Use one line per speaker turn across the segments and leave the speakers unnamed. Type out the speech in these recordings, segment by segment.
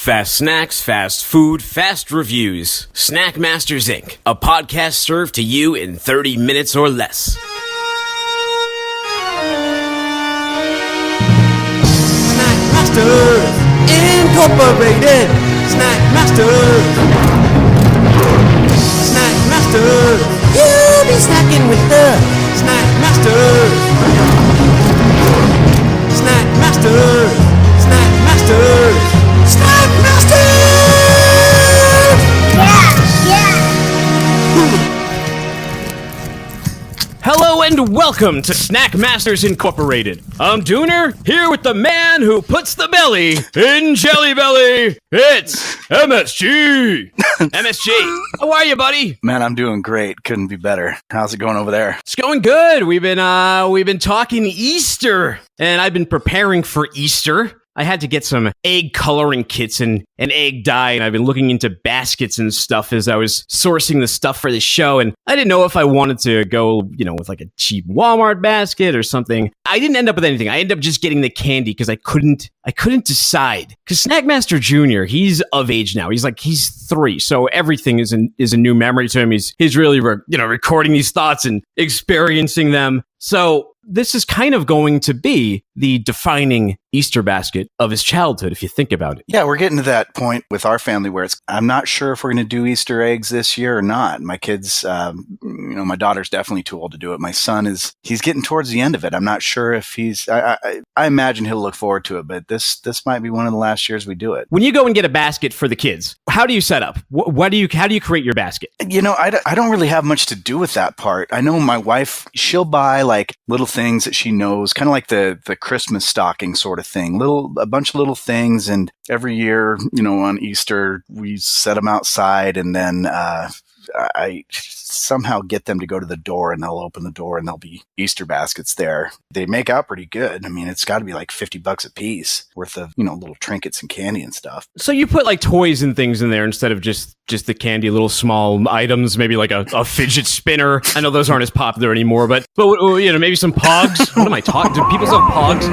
Fast snacks, fast food, fast reviews. Snack Masters Inc., a podcast served to you in 30 minutes or less.
Snack Masters Incorporated. Snack Masters. Snack Masters. You'll be snacking with the Snack Masters. Snack Masters. Snack Masters. Snack Masters!
Yeah!
Hello and welcome to Snack Masters Incorporated. I'm Dooner, here with the man who puts the belly in Jelly Belly. It's MSG. MSG, how are you, buddy?
Man, I'm doing great. Couldn't be better. How's it going over there?
It's going good. We've been talking Easter, and I've been preparing for Easter. I had to get some egg coloring kits and an egg dye, and I've been looking into baskets and stuff as I was sourcing the stuff for the show, and I didn't know if I wanted to go, with like a cheap Walmart basket or something. I didn't end up with anything. I ended up just getting the candy because I couldn't decide. Because Snackmaster Jr., he's of age now. He's 3, so everything is a new memory to him. He's really recording these thoughts and experiencing them. So this is kind of going to be the defining Easter basket of his childhood, if you think about it.
Yeah, we're getting to that point with our family where I'm not sure if we're going to do Easter eggs this year or not. My kids, my daughter's definitely too old to do it. My son he's getting towards the end of it. I'm not sure if I imagine he'll look forward to it, but this might be one of the last years we do it.
When you go and get a basket for the kids, how do you set up? How do you create your basket?
I don't really have much to do with that part. I know my wife, she'll buy like little things that she knows, kind of like the Christmas stocking sort of thing, a bunch of little things. And every year, on Easter, we set them outside, and then I somehow get them to go to the door, and they'll open the door and there'll be Easter baskets there. They make out pretty good. I mean, it's got to be like $50 a piece worth of, little trinkets and candy and stuff.
So you put like toys and things in there instead of just the candy, little small items, maybe like a fidget spinner. I know those aren't as popular anymore, but maybe some Pogs. What am I talking? Do people still have Pogs?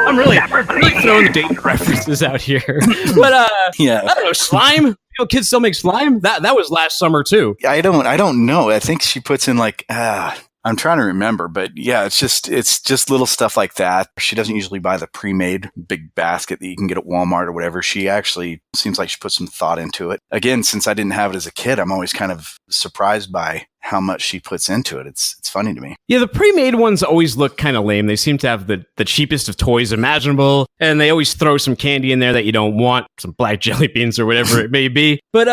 I'm really throwing the date references out here. But yeah. I don't know, slime? Kids still make slime? That was last summer too.
I don't know. I think she puts in like I'm trying to remember, but yeah, it's just little stuff like that. She doesn't usually buy the pre-made big basket that you can get at Walmart or whatever. She actually seems like she put some thought into it. Again, since I didn't have it as a kid, I'm always kind of surprised by how much she puts into it. It's funny to me. Yeah,
the pre-made ones always look kind of lame. They seem to have the cheapest of toys imaginable, and they always throw some candy in there that you don't want, some black jelly beans or whatever it may be. But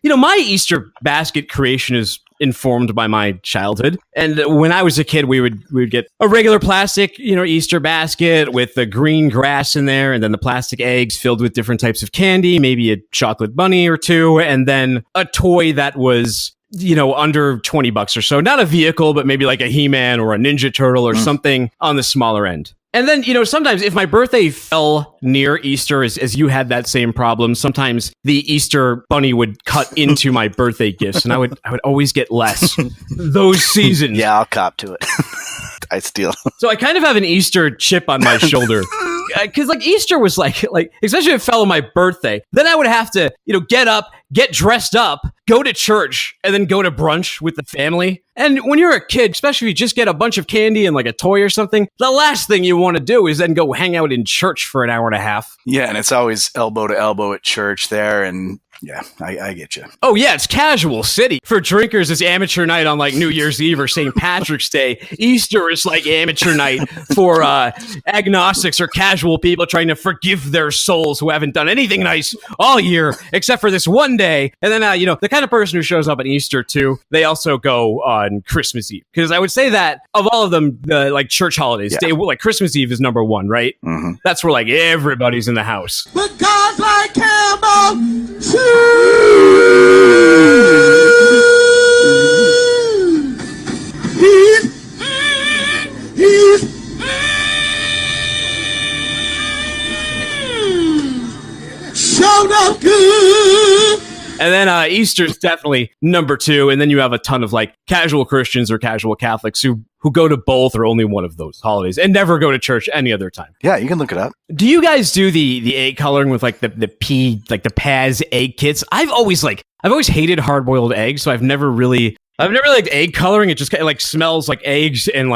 my Easter basket creation is informed by my childhood. And when I was a kid, we would get a regular plastic, Easter basket with the green grass in there, and then the plastic eggs filled with different types of candy, maybe a chocolate bunny or two, and then a toy that was under $20 or so. Not a vehicle, but maybe like a He-Man or a Ninja Turtle or something on the smaller end. And then, sometimes if my birthday fell near Easter, as you had that same problem, sometimes the Easter bunny would cut into my birthday gifts, and I would always get less those seasons.
Yeah, I'll cop to it. I steal.
So I kind of have an Easter chip on my shoulder. Because Easter was like, especially if it fell on my birthday, then I would have to, get up, get dressed up, go to church, and then go to brunch with the family. And when you're a kid, especially if you just get a bunch of candy and like a toy or something, the last thing you want to do is then go hang out in church for an hour and a half.
Yeah, and it's always elbow to elbow at church there, and yeah, I get you.
Oh, yeah, it's casual city. For drinkers, it's amateur night on like New Year's Eve or St. Patrick's Day. Easter is like amateur night for agnostics or casual people trying to forgive their souls who haven't done anything nice all year except for this one day. And then, the kind of person who shows up on Easter too, they also go on Christmas Eve. Because I would say that of all of them, like church holidays, like Christmas Eve is number one, right? Mm-hmm. That's where like everybody's in the house.
With guys like Campbell, showed up good
And then Easter's definitely number 2. And then you have a ton of like casual Christians or casual Catholics who go to both or only one of those holidays and never go to church any other time.
Yeah, you can look it up.
Do you guys do the egg coloring with like the Paz egg kits? I've always hated hard-boiled eggs, so I've never really liked egg coloring. It just kind of like smells like eggs and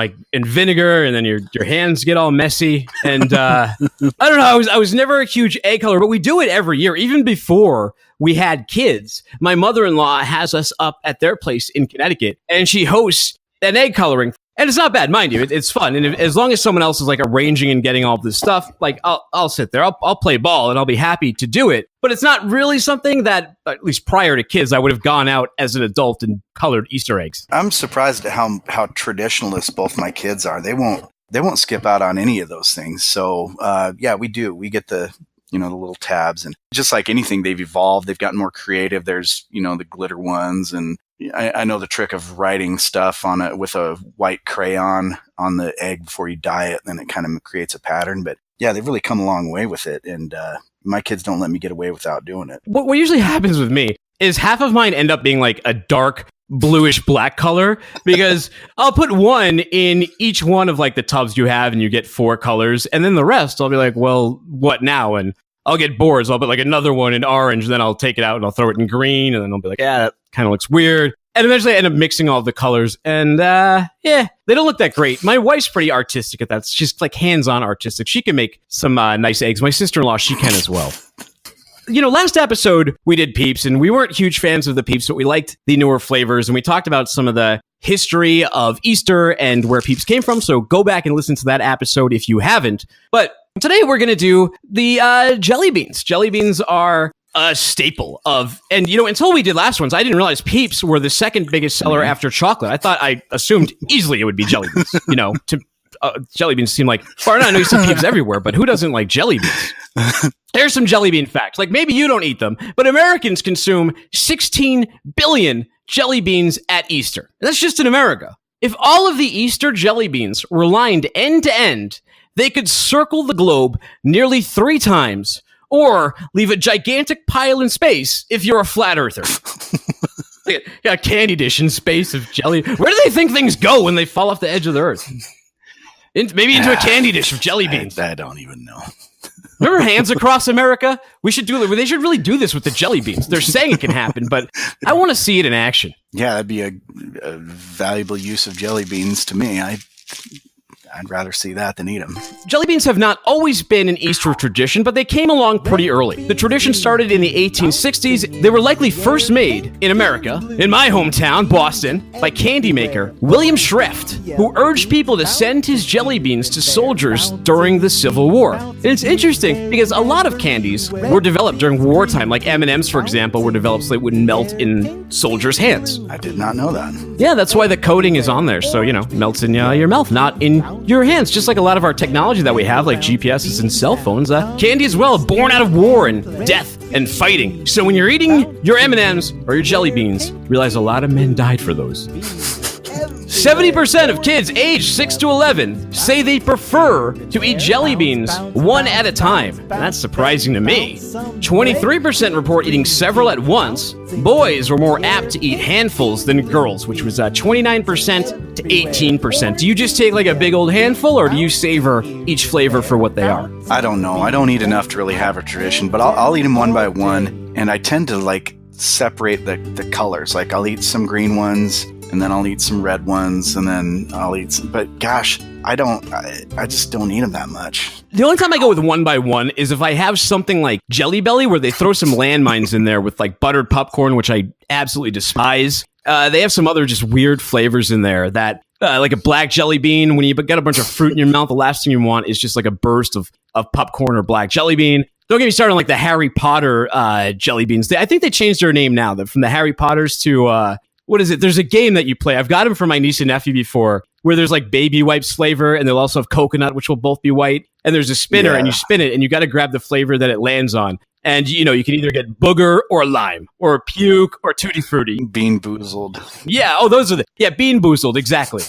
vinegar, and then your hands get all messy. And I don't know. I was never a huge egg colorer, but we do it every year, even before we had kids. My mother-in-law has us up at their place in Connecticut, and she hosts an egg coloring. And it's not bad, mind you. It's fun, and as long as someone else is like arranging and getting all this stuff, like I'll sit there, I'll play ball, and I'll be happy to do it. But it's not really something that, at least prior to kids, I would have gone out as an adult and colored Easter eggs.
I'm surprised at how traditionalist both my kids are. They won't skip out on any of those things. So yeah, we do. We get the little tabs, and just like anything, they've evolved. They've gotten more creative. There's the glitter ones, and I know the trick of writing stuff with a white crayon on the egg before you dye it, then it kind of creates a pattern. But yeah, they've really come a long way with it, and my kids don't let me get away without doing it.
What usually happens with me is half of mine end up being like a dark bluish black color, because I'll put one in each one of like the tubs you have, and you get 4 colors, and then the rest I'll be like, well, what now? And I'll get bored, so I'll put like another one in orange, and then I'll take it out and I'll throw it in green, and then I'll be like, yeah, that kind of looks weird. And eventually I end up mixing all the colors, and yeah, they don't look that great. My wife's pretty artistic at that. She's like hands-on artistic. She can make some nice eggs. My sister-in-law, she can as well. Last episode we did Peeps, and we weren't huge fans of the Peeps, but we liked the newer flavors, and we talked about some of the history of Easter and where Peeps came from. So go back and listen to that episode if you haven't. But today we're going to do the jelly beans. Jelly beans are a staple of, and until we did last ones, I didn't realize Peeps were the second biggest seller after chocolate. I assumed easily it would be jelly beans. Jelly beans seem like, or I know you see Peeps everywhere, but who doesn't like jelly beans? There's some jelly bean facts. Like, maybe you don't eat them, but Americans consume 16 billion jelly beans at Easter. And that's just in America. If all of the Easter jelly beans were lined end to end, they could circle the globe nearly 3 times, or leave a gigantic pile in space if you're a flat earther. A candy dish in space of jelly. Where do they think things go when they fall off the edge of the earth? Maybe into a candy dish of jelly beans.
I don't even know.
Remember Hands Across America? We should do it. They should really do this with the jelly beans. They're saying it can happen, but I want to see it in action.
Yeah, that'd be a valuable use of jelly beans to me. I'd rather see that than eat them. Jelly
beans have not always been an Easter tradition, but they came along pretty early. The tradition started in the 1860s. They were likely first made in America, in my hometown, Boston, by candy maker William Schrift, who urged people to send his jelly beans to soldiers during the Civil War. And it's interesting because a lot of candies were developed during wartime, like M&Ms, for example, were developed so they wouldn't melt in soldiers' hands.
I did not know that.
Yeah, that's why the coating is on there, so, melts in your mouth, not in your hands. Just like a lot of our technology that we have, like GPSs and cell phones, candy as well, born out of war and death and fighting. So when you're eating your M&Ms or your jelly beans, realize a lot of men died for those. 70% of kids aged 6 to 11 say they prefer to eat jelly beans one at a time. That's surprising to me. 23% report eating several at once. Boys were more apt to eat handfuls than girls, which was 29% to 18%. Do you just take like a big old handful, or do you savor each flavor for what they are?
I don't know. I don't eat enough to really have a tradition, but I'll eat them one by one, and I tend to separate the colors. Like, I'll eat some green ones, and then I'll eat some red ones, and then I'll eat some, but gosh, I just don't eat them that much.
The only time I go with one by one is if I have something like Jelly Belly, where they throw some landmines in there with like buttered popcorn, which I absolutely despise. They have some other just weird flavors in there that, like a black jelly bean, when you get a bunch of fruit in your mouth, the last thing you want is just like a burst of popcorn or black jelly bean. Don't get me started on like the Harry Potter jelly beans. I think they changed their name now, from the Harry Potters to... what is it? There's a game that you play. I've got them for my niece and nephew before, where there's like baby wipes flavor, and they'll also have coconut, which will both be white. And there's a spinner, and you spin it, and you got to grab the flavor that it lands on. And, you can either get booger or lime or puke or tutti frutti.
Bean boozled.
Yeah. Oh, those are bean boozled. Exactly.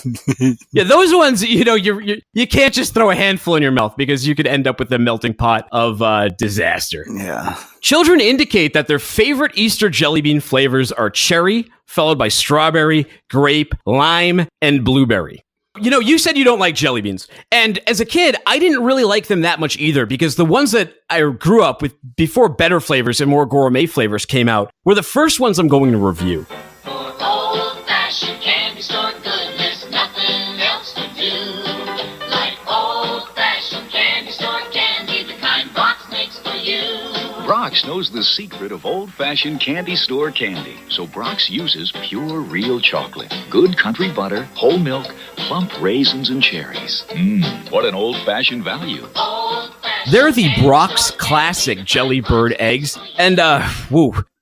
Yeah. Those ones, you can't just throw a handful in your mouth because you could end up with a melting pot of disaster.
Yeah.
Children indicate that their favorite Easter jelly bean flavors are cherry, followed by strawberry, grape, lime, and blueberry. You said you don't like jelly beans. And as a kid, I didn't really like them that much either because the ones that I grew up with before better flavors and more gourmet flavors came out were the first ones I'm going to review.
For old-fashioned candy store goodness, nothing else to do. Like old-fashioned candy store candy, the kind Brach makes for you.
Brach's knows the secret of old-fashioned candy store candy. So Brach's uses pure, real chocolate, good country butter, whole milk, plump raisins, and cherries. What an old-fashioned value.
They're the Brach's classic jelly bird eggs. And,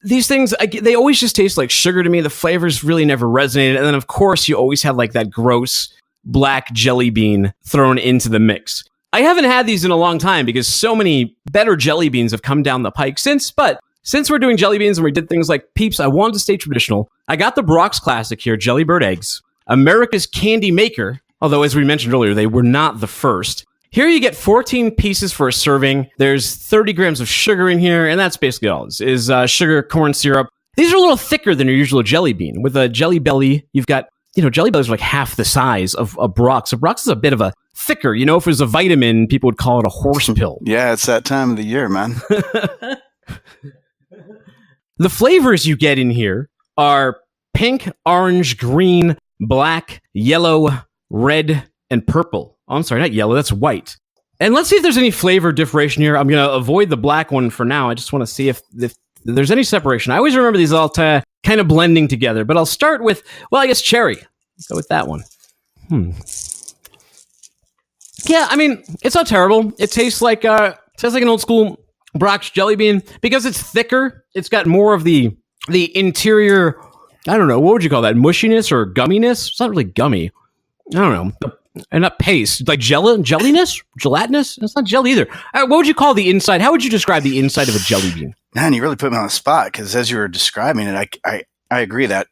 these things, they always just taste like sugar to me. The flavors really never resonated. And then, of course, you always have like that gross black jelly bean thrown into the mix. I haven't had these in a long time because so many better jelly beans have come down the pike since. But since we're doing jelly beans and we did things like Peeps, I wanted to stay traditional. I got the Brach's classic here, jelly bird eggs. America's candy maker, although as we mentioned earlier, they were not the first. Here you get 14 pieces for a serving. There's 30 grams of sugar in here, and that's basically all. Is sugar, corn syrup. These are a little thicker than your usual jelly bean. With a Jelly Belly, you've got, Jelly Bellies are like half the size of Brach's. So Brach's is a bit of a thicker. If it was a vitamin, people would call it a horse pill.
Yeah, it's that time of the year, man.
The flavors you get in here are pink, orange, green, black, yellow, red, and purple. Oh, I'm sorry, not yellow, that's white. And let's see if there's any flavor differentiation here. I'm going to avoid the black one for now. I just want to see if there's any separation. I always remember these all kind of blending together, but I'll start with, I guess cherry. Let's go with that one. Yeah, I mean, it's not terrible. It tastes like an old school Brach's jelly bean. Because it's thicker, it's got more of the interior, I don't know, what would you call that? Mushiness or gumminess? It's not really gummy. I don't know. And not paste, like jelliness, gelatinous. It's not jelly either. What would you call the inside? How would you describe the inside of a jelly bean?
Man, you really put me on the spot because as you were describing it, I agree that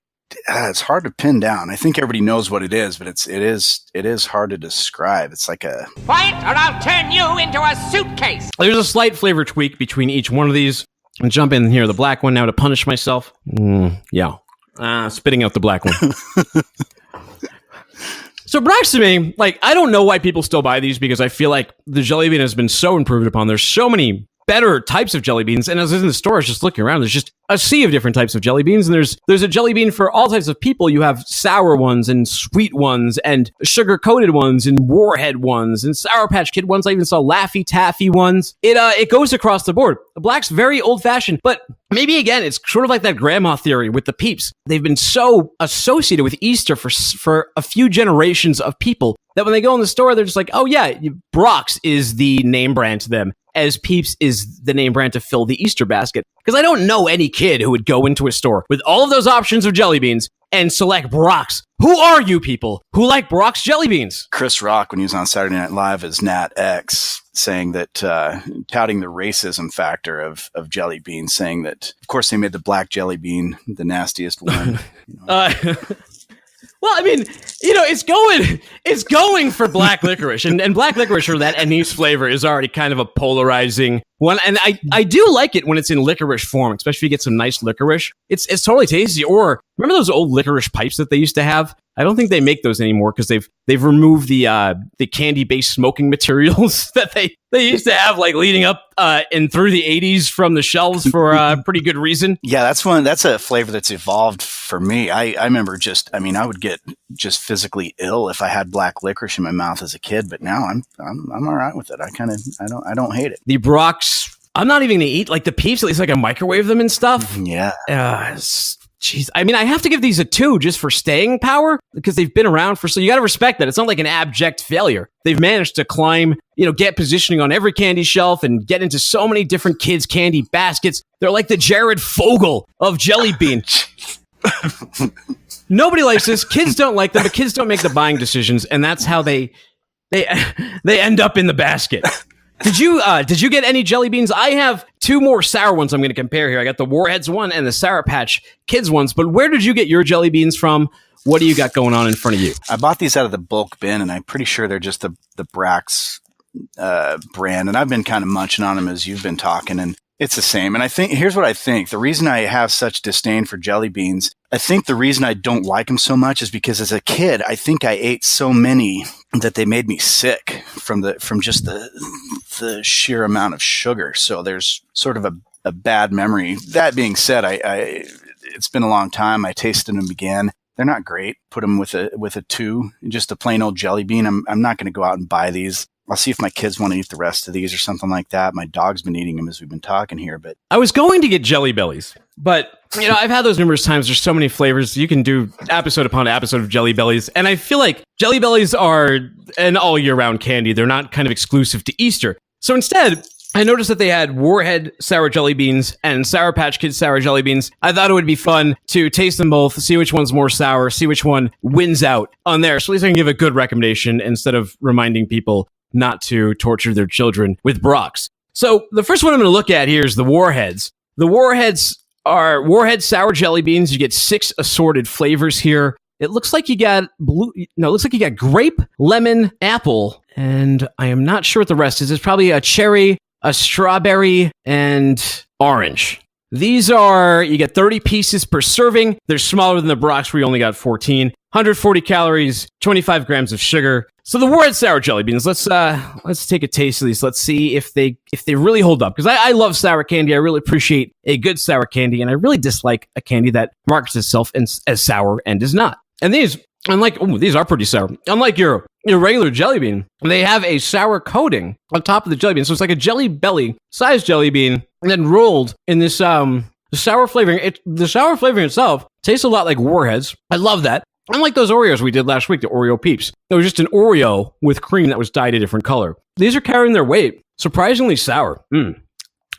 it's hard to pin down. I think everybody knows what it is, but it is hard to describe. It's like a
Fight or I'll turn you into a suitcase.
There's a slight flavor tweak between each one of these. And jump in here, the black one now to punish myself. Spitting out the black one. So Brach's to me, I don't know why people still buy these because I feel like the jelly bean has been so improved upon. There's so many better types of jelly beans. And as I was in the store, I was just looking around, there's just a sea of different types of jelly beans. And there's a jelly bean for all types of people. You have sour ones and sweet ones and sugar-coated ones and Warhead ones and Sour Patch Kid ones. I even saw Laffy Taffy ones. It goes across the board. The Black's very old-fashioned, but maybe again, it's sort of like that grandma theory with the Peeps. They've been so associated with Easter for a few generations of people that when they go in the store, they're just like, oh yeah, Brach's is the name brand to them, as Peeps is the name brand to fill the Easter basket. Because I don't know any kid who would go into a store with all of those options of jelly beans and select Brach's. Who are you people who like Brach's jelly beans?
Chris Rock, when he was on Saturday Night Live as Nat X, saying that, touting the racism factor of jelly beans, saying that, of course, they made the black jelly bean the nastiest one.
Well, I mean, it's going for black licorice, and black licorice or that anise flavor is already kind of a polarizing one. And I do like it when it's in licorice form, especially if you get some nice licorice. It's totally tasty. Or remember those old licorice pipes that they used to have? I don't think they make those anymore because they've removed the candy-based smoking materials that they used to have leading up and through the 80s from the shelves for a pretty good reason.
Yeah, that's a flavor that's evolved for me. I remember I would get just physically ill if I had black licorice in my mouth as a kid, but now I'm all right with it. I don't hate it.
The Brach's, I'm not even gonna eat the Peeps. At least I can microwave them and stuff.
Yeah.
Jeez, I mean, I have to give these a 2 just for staying power because they've been around so you got to respect that. It's not like an abject failure. They've managed to climb, get positioning on every candy shelf and get into so many different kids' candy baskets. They're like the Jared Fogle of jelly bean. Nobody likes this. Kids don't like them, but kids don't make the buying decisions, and that's how they end up in the basket. Did you get any jelly beans? I have two more sour ones I'm going to compare here. I got the Warheads one and the Sour Patch Kids ones. But where did you get your jelly beans from? What do you got going on in front of you?
I bought these out of the bulk bin, and I'm pretty sure they're just the Brach's brand. And I've been kind of munching on them as you've been talking, and it's the same. And I think, here's what I think. The reason I have such disdain for jelly beans, I think the reason I don't like them so much is because as a kid, I think I ate so many that they made me sick from just the sheer amount of sugar. So there's sort of a bad memory. That being said, it's been a long time. I tasted them again. They're not great. Put them with a 2, just a plain old jelly bean. I'm not going to go out and buy these. I'll see if my kids want to eat the rest of these or something like that. My dog's been eating them as we've been talking here, but
I was going to get Jelly Bellies, but I've had those numerous times. There's so many flavors. You can do episode upon episode of Jelly Bellies, and I feel like Jelly Bellies are an all year round candy. They're not kind of exclusive to Easter. So instead, I noticed that they had Warhead Sour Jelly Beans and Sour Patch Kids Sour Jelly Beans. I thought it would be fun to taste them both, see which one's more sour, see which one wins out on there. So at least I can give a good recommendation instead of reminding people not to torture their children with Brachs. So the first one I'm going to look at here is the Warheads. The Warheads are Warhead Sour Jelly Beans. You get 6 assorted flavors here. It looks like you got grape, lemon, apple, and I am not sure what the rest is. It's probably a cherry, a strawberry, and orange. These you get 30 pieces per serving. They're smaller than the Brachs where you only got 14. 140 calories, 25 grams of sugar. So the Warhead Sour Jelly Beans, let's take a taste of these. Let's see if they really hold up. Because I love sour candy. I really appreciate a good sour candy. And I really dislike a candy that markets itself as sour and is not. And these are pretty sour. Unlike your regular jelly bean, they have a sour coating on top of the jelly bean. So it's like a Jelly Belly sized jelly bean and then rolled in this sour flavoring. The sour flavoring itself tastes a lot like Warheads. I love that. Unlike those Oreos we did last week, the Oreo Peeps. It was just an Oreo with cream that was dyed a different color. These are carrying their weight. Surprisingly sour.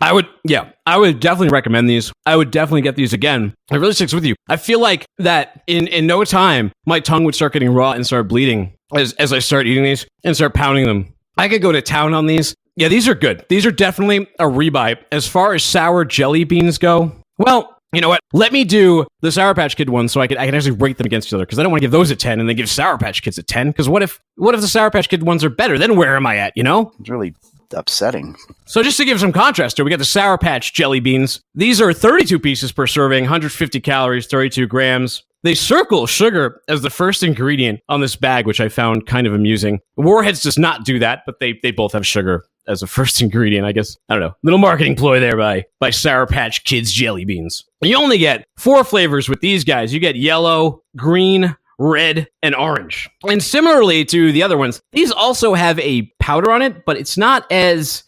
I would definitely recommend these. I would definitely get these again. It really sticks with you. I feel like that in no time, my tongue would start getting raw and start bleeding as I start eating these and start pounding them. I could go to town on these. Yeah, these are good. These are definitely a rebuy. As far as sour jelly beans go, well, you know what? Let me do the Sour Patch Kid one so I can actually rate them against each other, because I don't want to give those a 10 and then give Sour Patch Kids a 10, because what if the Sour Patch Kid ones are better? Then where am I at,
It's really upsetting.
So just to give some contrast here, we got the Sour Patch Jelly Beans. These are 32 pieces per serving, 150 calories, 32 grams. They circle sugar as the first ingredient on this bag, which I found kind of amusing. Warheads does not do that, but they both have sugar as a first ingredient, I guess. I don't know. Little marketing ploy there by Sour Patch Kids Jelly Beans. You only get 4 flavors with these guys. You get yellow, green, red, and orange. And similarly to the other ones, these also have a powder on it, but it's not as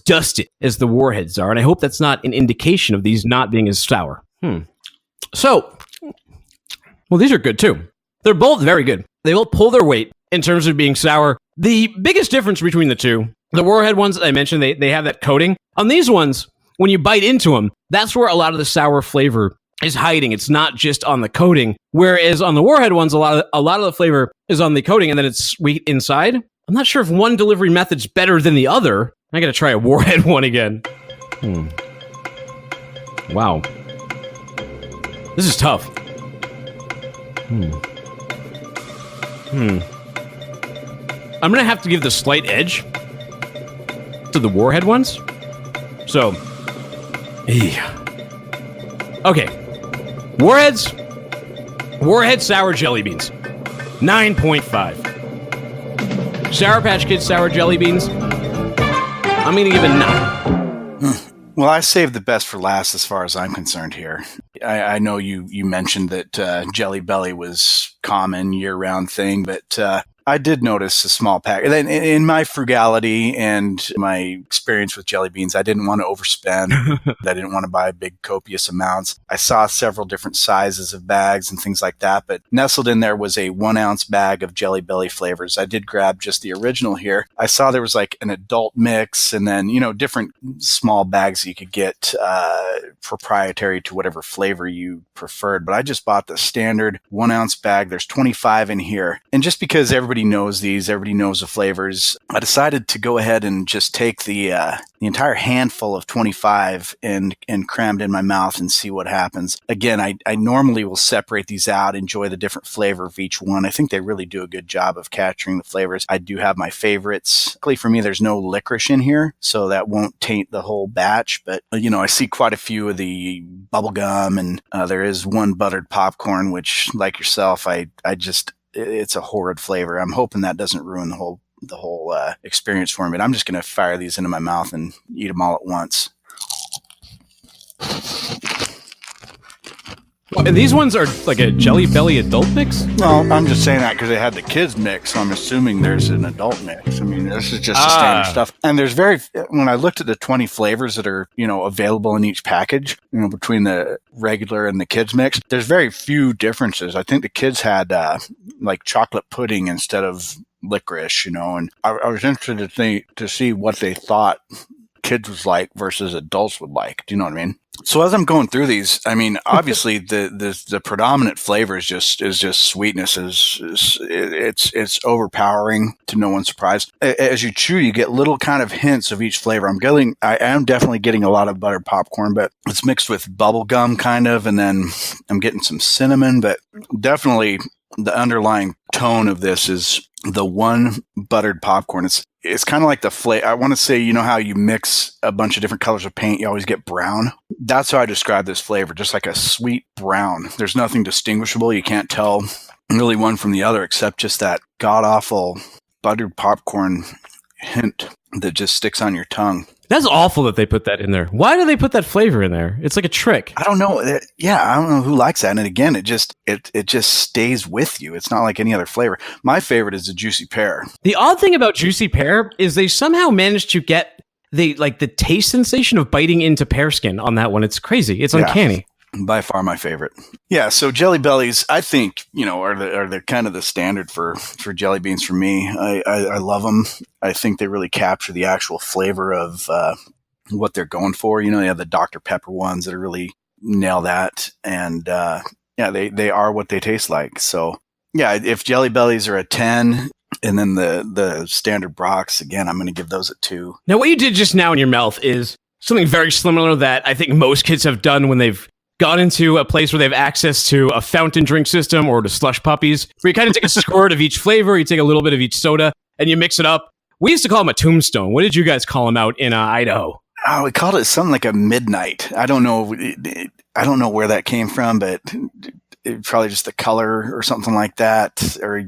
dusted as the Warheads are. And I hope that's not an indication of these not being as sour. So, well, these are good too. They're both very good. They will pull their weight in terms of being sour. The biggest difference between the two, the Warhead ones that I mentioned, they have that coating. On these ones, when you bite into them, that's where a lot of the sour flavor is hiding. It's not just on the coating. Whereas on the Warhead ones, a lot of the flavor is on the coating and then it's sweet inside. I'm not sure if one delivery method's better than the other. I gotta try a Warhead one again. Wow. This is tough. I'm gonna have to give the slight edge to the Warhead ones. So, okay. Warhead Sour Jelly Beans, 9.5. Sour Patch Kids Sour Jelly Beans, I'm gonna give it 9.
Well, I saved the best for last as far as I'm concerned here. I know you mentioned that Jelly Belly was common year-round thing, but I did notice a small pack. In my frugality and my experience with jelly beans, I didn't want to overspend. I didn't want to buy big, copious amounts. I saw several different sizes of bags and things like that, but nestled in there was a 1-ounce bag of Jelly Belly flavors. I did grab just the original here. I saw there was like an adult mix and then, different small bags you could get proprietary to whatever flavor you preferred, but I just bought the standard 1-ounce bag. There's 25 in here. And just because everybody everybody knows these. Everybody knows the flavors. I decided to go ahead and just take the entire handful of 25 and crammed in my mouth and see what happens. Again, I normally will separate these out, enjoy the different flavor of each one. I think they really do a good job of capturing the flavors. I do have my favorites. Luckily for me, there's no licorice in here, so that won't taint the whole batch. But, I see quite a few of the bubble gum, and there is one buttered popcorn, which, like yourself, it's a horrid flavor. I'm hoping that doesn't ruin the whole experience for me. But I'm just going to fire these into my mouth and eat them all at once.
And these ones are like a Jelly Belly adult mix?
No, I'm just saying that because they had the kids mix, so I'm assuming there's an adult mix. I mean, this is just the standard stuff. And there's when I looked at the 20 flavors that are, available in each package, between the regular and the kids mix, there's very few differences. I think the kids had like chocolate pudding instead of licorice, and I was interested to see what they thought kids was like versus adults would like. Do you know what I mean? So as I'm going through these, I mean, obviously the predominant flavor is just sweetness. It's overpowering to no one's surprise. As you chew, you get little kind of hints of each flavor. I am definitely getting a lot of buttered popcorn, but it's mixed with bubble gum kind of, and then I'm getting some cinnamon, but definitely the underlying tone of this is the one buttered popcorn. It's kind of like the flavor. I want to say, how you mix a bunch of different colors of paint, you always get brown. That's how I describe this flavor, just like a sweet brown. There's nothing distinguishable. You can't tell really one from the other except just that god-awful buttered popcorn hint that just sticks on your tongue.
That's awful that they put that in there. Why do they put that flavor in there? It's like a trick.
I don't know. I don't know who likes that. And again, it just stays with you. It's not like any other flavor. My favorite is the juicy pear.
The odd thing about juicy pear is they somehow managed to get the taste sensation of biting into pear skin on that one. It's crazy. It's uncanny.
By far my favorite. Yeah, so Jelly Bellies, I think, are the kind of the standard for jelly beans for me. I love them. I think they really capture the actual flavor of what they're going for. They have the Dr. Pepper ones that really nail that. And they are what they taste like. So yeah, if Jelly Bellies are a 10, and then the standard Brachs, again, I'm going to give those a 2.
Now, what you did just now in your mouth is something very similar that I think most kids have done when they've gone into a place where they have access to a fountain drink system or to Slush Puppies, where you kind of take a squirt of each flavor, you take a little bit of each soda, and you mix it up. We used to call them a tombstone. What did you guys call them out in Idaho?
Oh, we called it something like a midnight. I don't know where that came from, but probably just the color or something like that. Or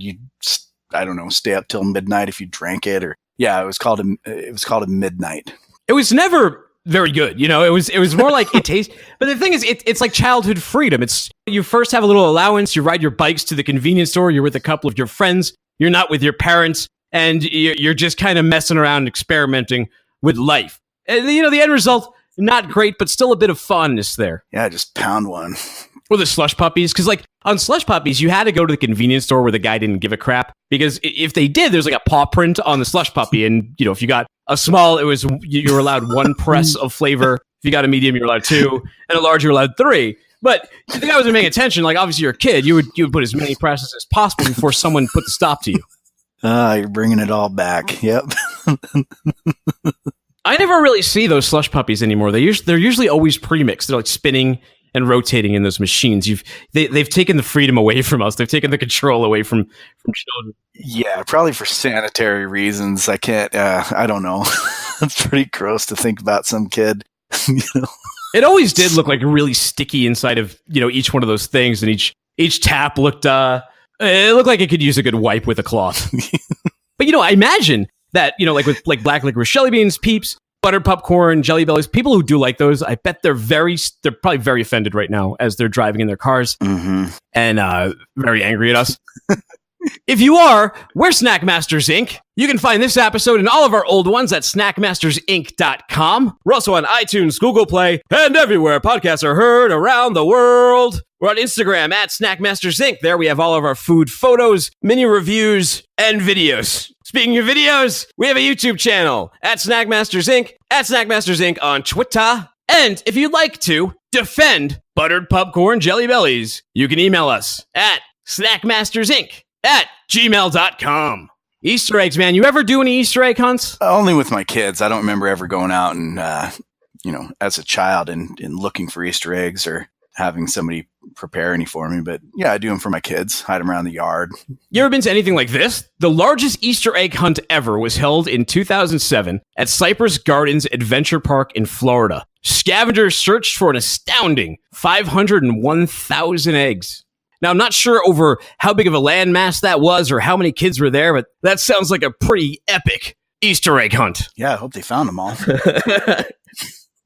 I don't know, stay up till midnight if you drank it. Or it was called a midnight. It was
never very good. It was more like it tastes. But the thing is, it's like childhood freedom. It's you first have a little allowance. You ride your bikes to the convenience store. You're with a couple of your friends. You're not with your parents, and you're just kind of messing around, experimenting with life. And the end result, not great, but still a bit of fondness there.
Yeah, just pound one.
Or the Slush Puppies, because on Slush Puppies, you had to go to the convenience store where the guy didn't give a crap, because if they did, there's like a paw print on the Slush Puppy, and if you got a small, you were allowed 1 press of flavor. If you got a medium, you're allowed 2, and a large, you're allowed 3. But if the guy wasn't paying attention, obviously you're a kid, you would put as many presses as possible before someone put the stop to you.
You're bringing it all back. Yep.
I never really see those Slush Puppies anymore. They're usually always pre-mixed. They're like spinning and rotating in those machines. They've taken the freedom away from us. They've taken the control away from children.
Yeah, probably for sanitary reasons. I can't. I don't know. It's pretty gross to think about some kid.
It always did look like really sticky inside of each one of those things, and each tap looked. It looked like it could use a good wipe with a cloth. But I imagine that with black licorice jelly beans, Peeps, buttered popcorn, Jelly Bellies, people who do like those, I bet they're probably very offended right now as they're driving in their cars and very angry at us. If you are, we're Snack Masters Inc. You can find this episode and all of our old ones at snackmastersinc.com. We're also on iTunes, Google Play, and everywhere podcasts are heard around the world. We're on Instagram at Snackmasters Inc. There we have all of our food photos, mini reviews, and videos. Speaking of videos, we have a YouTube channel at Snackmasters Inc. At Snackmasters Inc. on Twitter. And if you'd like to defend buttered popcorn Jelly Bellies, you can email us at snackmastersinc at gmail.com. Easter eggs, man. You ever do any Easter egg hunts?
Only with my kids. I don't remember ever going out and, as a child and looking for Easter eggs or having somebody prepare any for me. But yeah, I do them for my kids. Hide them around the yard.
You ever been to anything like this? The largest Easter egg hunt ever was held in 2007 at Cypress Gardens Adventure Park in Florida. Scavengers searched for an astounding 501,000 eggs. Now, I'm not sure over how big of a landmass that was or how many kids were there, but that sounds like a pretty epic Easter egg hunt.
Yeah, I hope they found them all.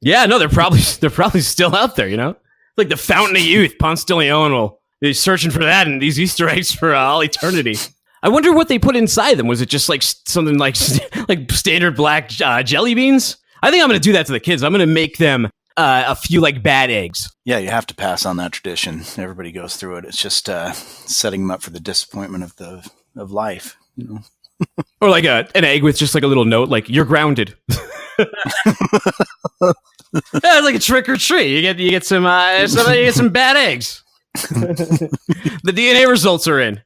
Yeah, no, they're probably still out there, you know? Like the Fountain of Youth, Ponce de Leon will be searching for that and these Easter eggs for all eternity. I wonder what they put inside them. Was it just like something like standard black jelly beans? I think I'm going to do that to the kids. I'm going to make them a few like bad eggs.
Yeah, you have to pass on that tradition. Everybody goes through it. It's just setting them up for the disappointment of life, you know.
Or like an egg with just like a little note, like you're grounded. Yeah, it's like a trick or treat. You get some bad eggs. The DNA results are in.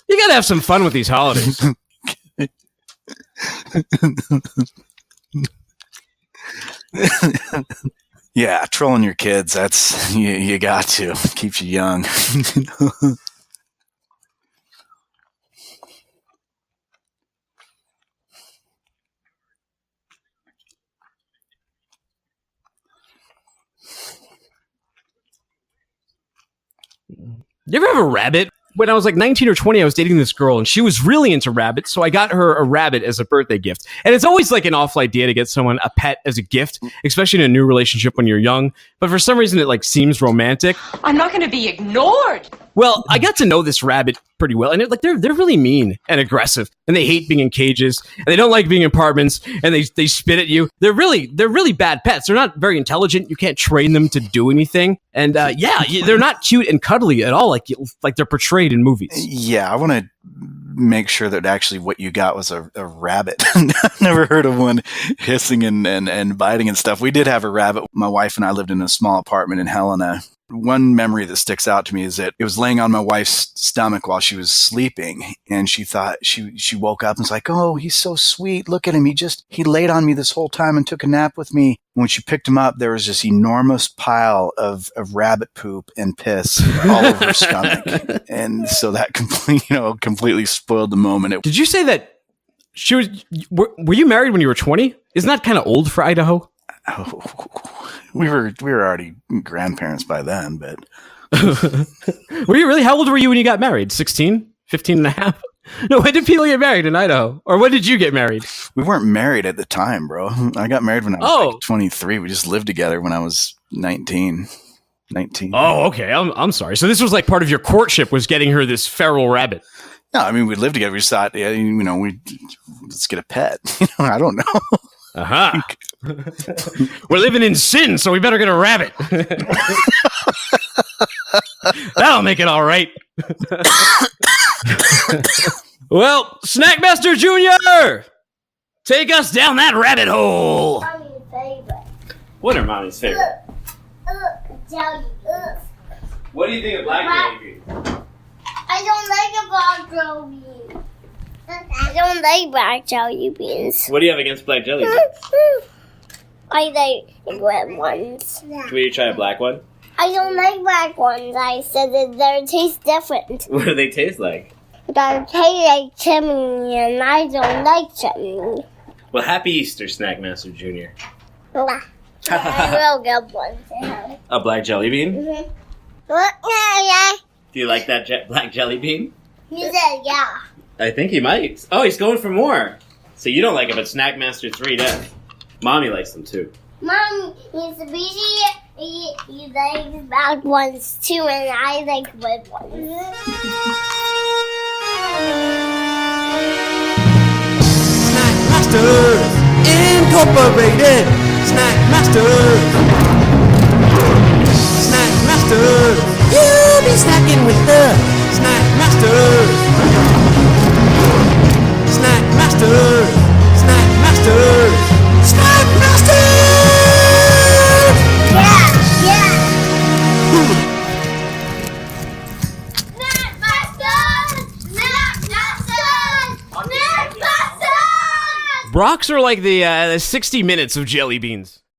You gotta have some fun with these holidays.
Yeah, trolling your kids, that's you got to. It keeps you young.
You ever have a rabbit? When I was like 19 or 20, I was dating this girl and she was really into rabbits. So I got her a rabbit as a birthday gift. And it's always like an awful idea to get someone a pet as a gift, especially in a new relationship when you're young. But for some reason, it like seems romantic.
I'm not going to be ignored.
Well, I got to know this rabbit pretty well, and they're really mean and aggressive, and they hate being in cages, and they don't like being in apartments, and they spit at you. They're really bad pets. They're not very intelligent. You can't train them to do anything, and they're not cute and cuddly at all, like they're portrayed in movies.
Yeah, I want to make sure that actually what you got was a rabbit. I've never heard of one hissing and biting and stuff. We did have a rabbit. My wife and I lived in a small apartment in Helena. One memory that sticks out to me is that it was laying on my wife's stomach while she was sleeping, and she thought she woke up and was like, "Oh, he's so sweet. Look at him. He laid on me this whole time and took a nap with me." When she picked him up, there was this enormous pile of rabbit poop and piss all over her stomach, and so that completely spoiled the moment.
Did you say that she was? Were you married when you were 20? Isn't that kind of old for Idaho?
Oh, we were already grandparents by then, but
were you really? How old were you when you got married? 16? 15 and a half? No, when did people get married in Idaho? Or when did you get married?
We weren't married at the time, bro. I got married when I was 23. We just lived together when I was 19.
Oh, okay. I'm sorry. So this was like part of your courtship, was getting her this feral rabbit.
No, I mean, we lived together. We just thought, let's get a pet. I don't know.
Uh-huh. We're living in sin, so we better get a rabbit. That'll make it all right. Well, Snackmaster Jr., take us down that rabbit hole.
Mommy's favorite.
What are Mommy's favorite?
Jelly.
What do you think of black jelly beans?
I don't like a black jelly bean. I don't like black jelly beans.
What do you have against black jelly beans?
I like red ones.
Will you try a black one?
I don't like black ones. I said that they taste different.
What do they taste like?
They taste like chimney, and I don't like chimney.
Well, happy Easter, Snackmaster Jr.
I will get one to him.
A black jelly bean?
Mm-hmm. Yeah.
Do you like that black jelly bean?
He said yeah.
I think he might. Oh, he's going for more. So you don't like it, but Snackmaster 3 does. Mommy likes them too.
Mom, he's a busy. He likes black ones too, and I like red ones.
Snackmasters Incorporated. Snackmasters. Snackmasters. You'll be snacking with the Snackmasters. Snackmasters. Snackmasters. Snackmasters.
Yeah.
Brach's are like the 60 minutes of jelly beans.